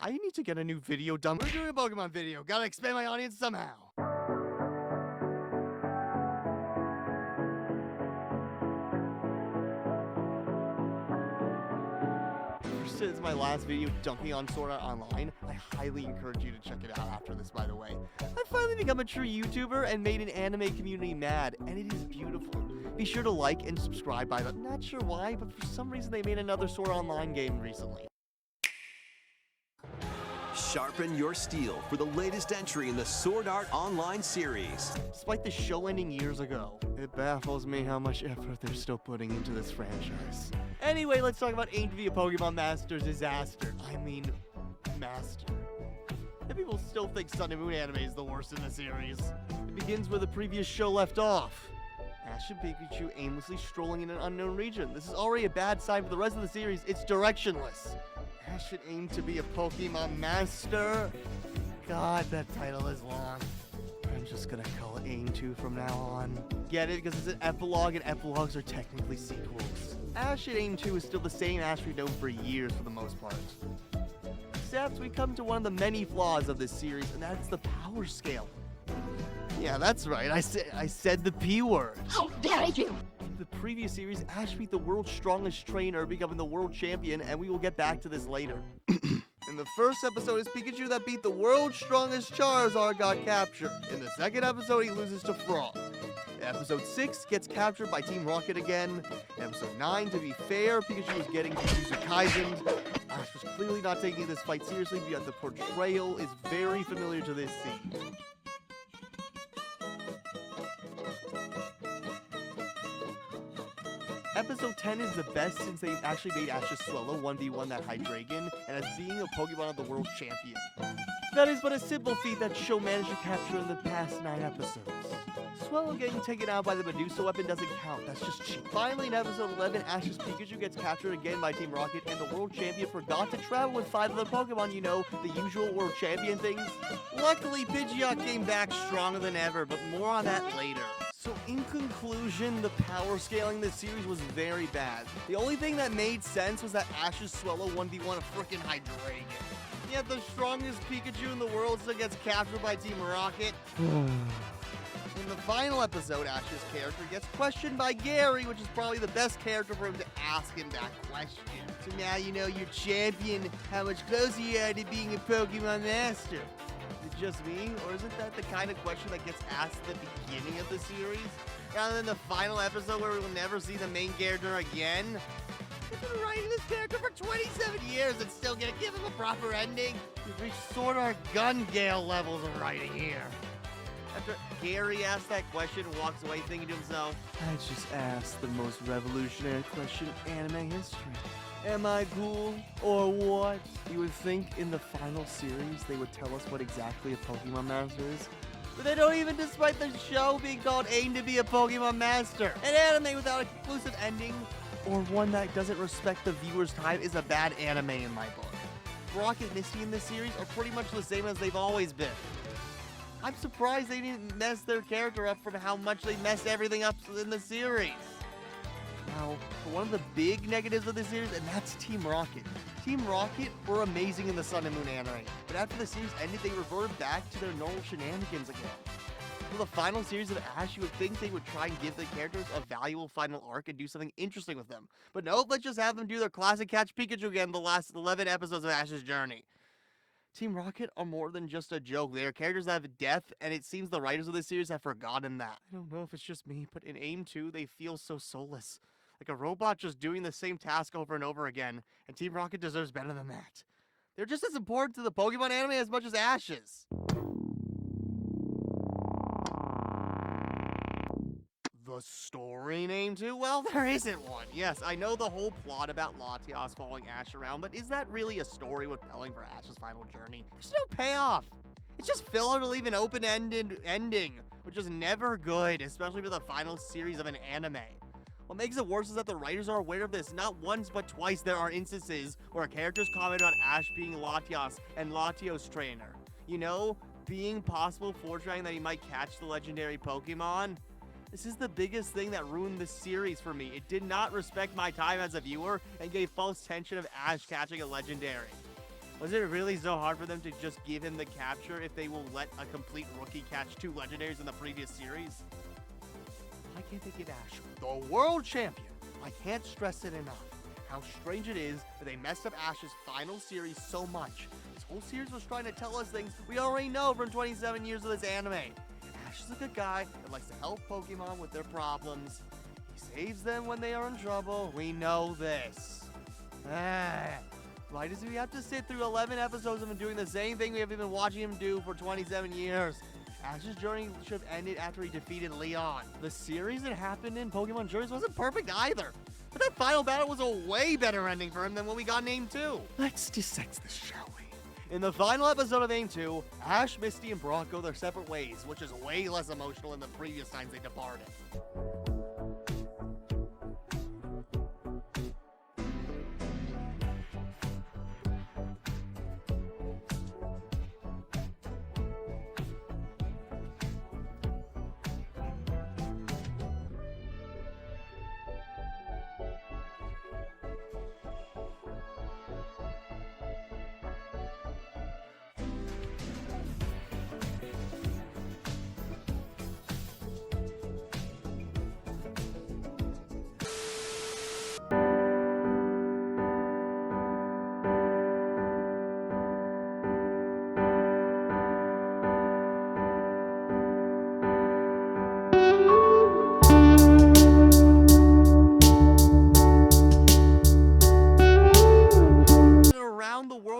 I need to get a new video done. We're doing a Pokemon video. Gotta expand my audience somehow. Since my last video dunking on Sword Art Online, I highly encourage you to check it out after this, by the way. I've finally become a true YouTuber and made an anime community mad, and it is beautiful. Be sure to like and subscribe by the... Not sure why, but for some reason they made another Sword Art Online game recently. Sharpen your steel for the latest entry in the Sword Art Online series. Despite the show ending years ago, it baffles me how much effort they're still putting into this franchise. Anyway, let's talk about Aim to be a Pokemon Master's disaster. I mean, Master. And people still think Sun and Moon anime is the worst in the series. It begins where the previous show left off. Ash and Pikachu aimlessly strolling in an unknown region. This is already a bad sign for the rest of the series. It's directionless. Ash should aim to be a Pokemon Master. God, that title is long. I'm just gonna call it Aim 2 from now on. Get it? Because it's an epilogue, and epilogues are technically sequels. Ash in Aim 2 is still the same Ash we've known for years for the most part. Except we come to one of the many flaws of this series, and that's the power scale. Yeah, that's right. I said the P word. How dare you! In the previous series, Ash beat the world's strongest trainer, becoming the world champion, and we will get back to this later. In the first episode, it's Pikachu that beat the world's strongest Charizard got captured. In the second episode, he loses to Frog. Episode 6 gets captured by Team Rocket again. In episode 9, to be fair, Pikachu was getting Jujutsu Kaisen'd. Ash was clearly not taking this fight seriously, yet the portrayal is very familiar to this scene. Episode 10 is the best since they actually made Ash's Swellow 1v1 that Hydreigon, and as being a Pokemon of the World Champion. That is but a simple feat that show managed to capture in the past 9 episodes. Swellow getting taken out by the Medusa weapon doesn't count, that's just cheap. Finally, in episode 11, Ash's Pikachu gets captured again by Team Rocket, and the World Champion forgot to travel with 5 other Pokemon, you know, the usual World Champion things. Luckily, Pidgeot came back stronger than ever, but more on that later. So in conclusion, the power scaling this series was very bad. The only thing that made sense was that Ash's Swellow 1v1 a frickin' Hydreigon. Yet the strongest Pikachu in the world still gets captured by Team Rocket. In the final episode, Ash's character gets questioned by Gary, which is probably the best character for him to ask him that question. So now you know your champion, how much closer you are to being a Pokemon Master. Is it just me, or isn't that the kind of question that gets asked at the beginning of the series? Rather than the final episode where we will never see the main character again? I've been writing this character for 27 years and still gonna give him a proper ending? We've reached Sword Art Gun Gale levels of writing here. After Gary asks that question and walks away thinking to himself, I just asked the most revolutionary question in anime history. Am I cool? Or what? You would think in the final series they would tell us what exactly a Pokemon Master is. But they don't even, despite the show being called Aim to be a Pokemon Master. An anime without a conclusive ending, or one that doesn't respect the viewer's time, is a bad anime in my book. Rocket and Misty in this series are pretty much the same as they've always been. I'm surprised they didn't mess their character up from how much they messed everything up in the series. Now, for one of the big negatives of this series, and that's Team Rocket. Team Rocket were amazing in the Sun and Moon anime, but after the series ended, they reverted back to their normal shenanigans again. For the final series of Ash, you would think they would try and give the characters a valuable final arc and do something interesting with them. But nope, let's just have them do their classic Catch Pikachu again the last 11 episodes of Ash's journey. Team Rocket are more than just a joke. They are characters that have depth, and it seems the writers of this series have forgotten that. I don't know if it's just me, but in Aim 2, they feel so soulless. Like a robot just doing the same task over and over again, and Team Rocket deserves better than that. They're just as important to the Pokemon anime as much as Ash is. The story in Aim 2? Well, there isn't one. Yes, I know the whole plot about Latias following Ash around, but is that really a story with compelling for Ash's final journey? There's no payoff. It's just filler to leave an open-ended ending, which is never good, especially for the final series of an anime. What makes it worse is that the writers are aware of this. Not once, but twice there are instances where characters comment on Ash being Latias and Latios' trainer. You know, being possible foreshadowing that he might catch the legendary Pokemon. This is the biggest thing that ruined this series for me. It did not respect my time as a viewer and gave false tension of Ash catching a legendary. Was it really so hard for them to just give him the capture if they will let a complete rookie catch 2 legendaries in the previous series? Why can't they give Ash the world champion? I can't stress it enough how strange it is that they messed up Ash's final series so much. This whole series was trying to tell us things we already know from 27 years of this anime. Ash is a good guy that likes to help Pokemon with their problems. He saves them when they are in trouble. We know this. Why does he have to sit through 11 episodes of him doing the same thing we have been watching him do for 27 years? Ash's journey should have ended after he defeated Leon. The series that happened in Pokemon Journeys wasn't perfect either. But that final battle was a way better ending for him than what we got in Aim 2. Let's dissect this, shall we? In the final episode of Aim 2, Ash, Misty, and Brock go their separate ways, which is way less emotional than the previous times they departed.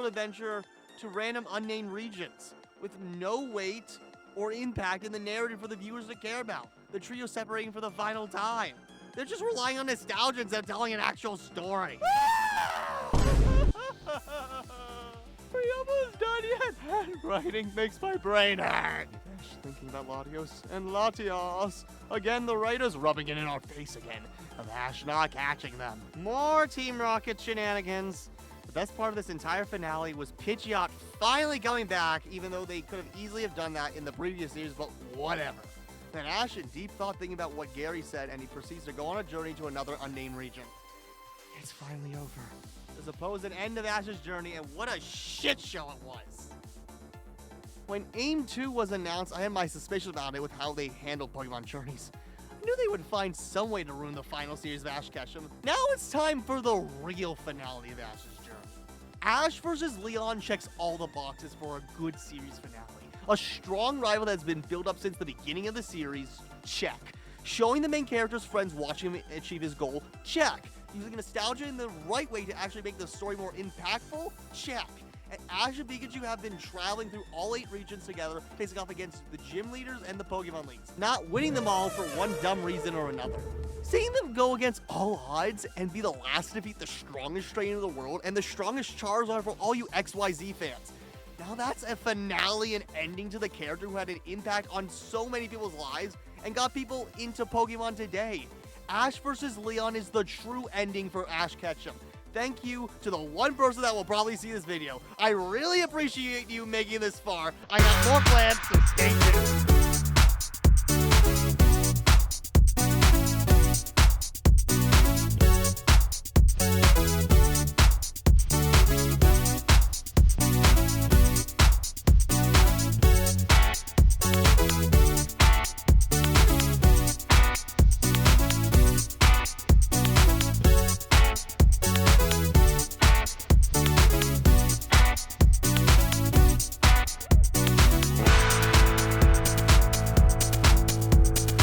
Adventure to random unnamed regions with no weight or impact in the narrative for the viewers to care about. The trio separating for the final time. They're just relying on nostalgia instead of telling an actual story. Are you almost done yet? Handwriting makes my brain hurt. Thinking about Latios and Latios. Again, the writers rubbing it in our face again of Ash not catching them. More Team Rocket shenanigans. The best part of this entire finale was Pidgeot finally coming back, even though they could have easily have done that in the previous series, but whatever. Then Ash in deep thought thinking about what Gary said, and he proceeds to go on a journey to another unnamed region. It's finally over. The supposed end of Ash's journey, and what a shit show it was. When Aim 2 was announced, I had my suspicions about it with how they handled Pokemon Journeys. I knew they would find some way to ruin the final series of Ash Ketchum. Now it's time for the real finale of Ash's journey. Ash vs. Leon checks all the boxes for a good series finale. A strong rival that's been built up since the beginning of the series, check. Showing the main character's friends watching him achieve his goal, check. Using nostalgia in the right way to actually make the story more impactful, check. And Ash and Pikachu have been traveling through all 8 regions together, facing off against the gym leaders and the Pokemon leagues, not winning them all for one dumb reason or another. Seeing them go against all odds and be the last to defeat the strongest trainer in the world and the strongest Charizard for all you XYZ fans. Now that's a finale and ending to the character who had an impact on so many people's lives and got people into Pokemon today. Ash vs. Leon is the true ending for Ash Ketchum. Thank you to the one person that will probably see this video. I really appreciate you making this far. I got more plans, so stay tuned.